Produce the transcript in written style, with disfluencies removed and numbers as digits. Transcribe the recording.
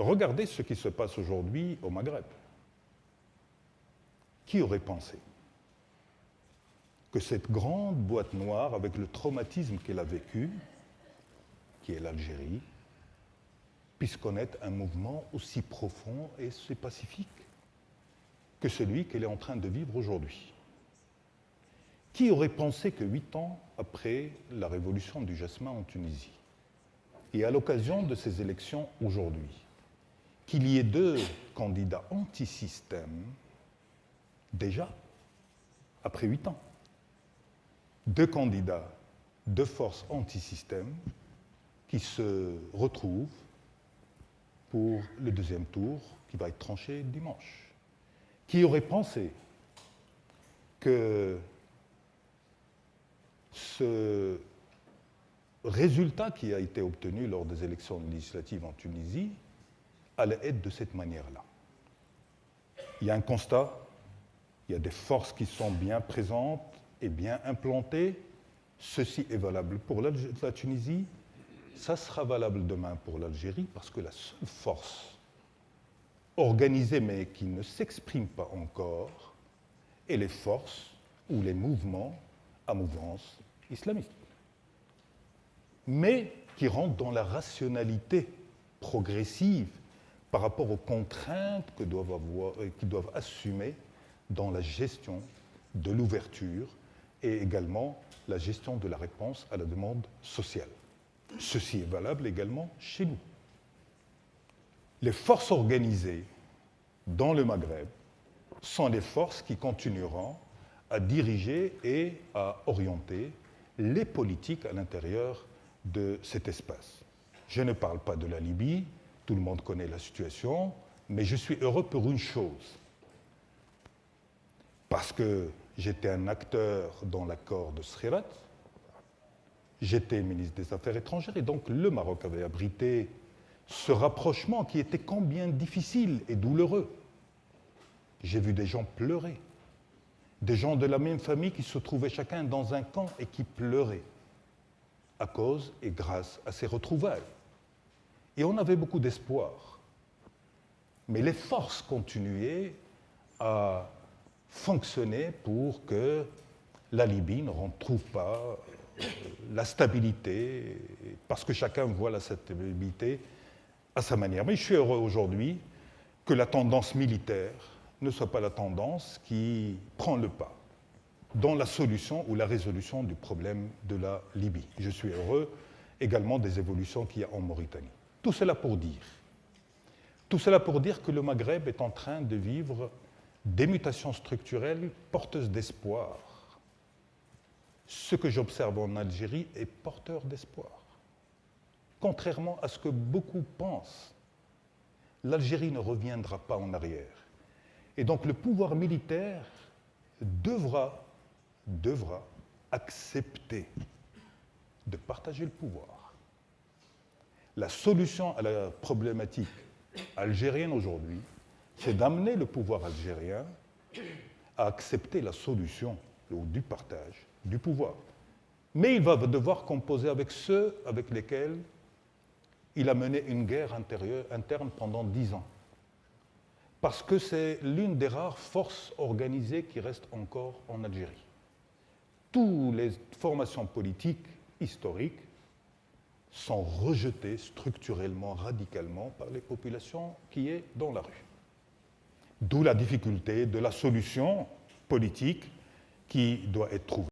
Regardez ce qui se passe aujourd'hui au Maghreb. Qui aurait pensé que cette grande boîte noire, avec le traumatisme qu'elle a vécu, qui est l'Algérie, puisse connaître un mouvement aussi profond et aussi pacifique que celui qu'elle est en train de vivre aujourd'hui? Qui aurait pensé que 8 ans après la révolution du jasmin en Tunisie, et à l'occasion de ces élections aujourd'hui, qu'il y ait 2 candidats anti-système, déjà, après 8 ans, 2 candidats de force anti-système qui se retrouvent pour le 2e tour qui va être tranché dimanche? Qui aurait pensé que ce résultat qui a été obtenu lors des élections législatives en Tunisie allait être de cette manière-là? Il y a un constat, il y a des forces qui sont bien présentes et bien implantées. Ceci est valable pour la Tunisie, ça sera valable demain pour l'Algérie, parce que la seule force organisée mais qui ne s'exprime pas encore est les forces ou les mouvements à mouvance islamiste, mais qui rentrent dans la rationalité progressive par rapport aux contraintes qu'ils doivent assumer dans la gestion de l'ouverture et également la gestion de la réponse à la demande sociale. Ceci est valable également chez nous. Les forces organisées dans le Maghreb sont les forces qui continueront à diriger et à orienter les politiques à l'intérieur de cet espace. Je ne parle pas de la Libye, tout le monde connaît la situation, mais je suis heureux pour une chose, parce que j'étais un acteur dans l'accord de Skhirat, j'étais ministre des Affaires étrangères, et donc le Maroc avait abrité ce rapprochement qui était combien difficile et douloureux. J'ai vu des gens pleurer, des gens de la même famille qui se trouvaient chacun dans un camp et qui pleuraient à cause et grâce à ces retrouvailles. Et on avait beaucoup d'espoir. Mais les forces continuaient à fonctionner pour que la Libye ne retrouve pas la stabilité, parce que chacun voit la stabilité à sa manière. Mais je suis heureux aujourd'hui que la tendance militaire ne soit pas la tendance qui prend le pas dans la solution ou la résolution du problème de la Libye. Je suis heureux également des évolutions qu'il y a en Mauritanie. Tout cela pour dire que le Maghreb est en train de vivre des mutations structurelles porteuses d'espoir. Ce que j'observe en Algérie est porteur d'espoir. Contrairement à ce que beaucoup pensent, l'Algérie ne reviendra pas en arrière. Et donc le pouvoir militaire devra accepter de partager le pouvoir. La solution à la problématique algérienne aujourd'hui, c'est d'amener le pouvoir algérien à accepter la solution du partage du pouvoir. Mais il va devoir composer avec ceux avec lesquels il a mené une guerre interne pendant 10 ans. Parce que c'est l'une des rares forces organisées qui restent encore en Algérie. Toutes les formations politiques historiques sont rejetées structurellement, radicalement par les populations qui sont dans la rue. D'où la difficulté de la solution politique qui doit être trouvée.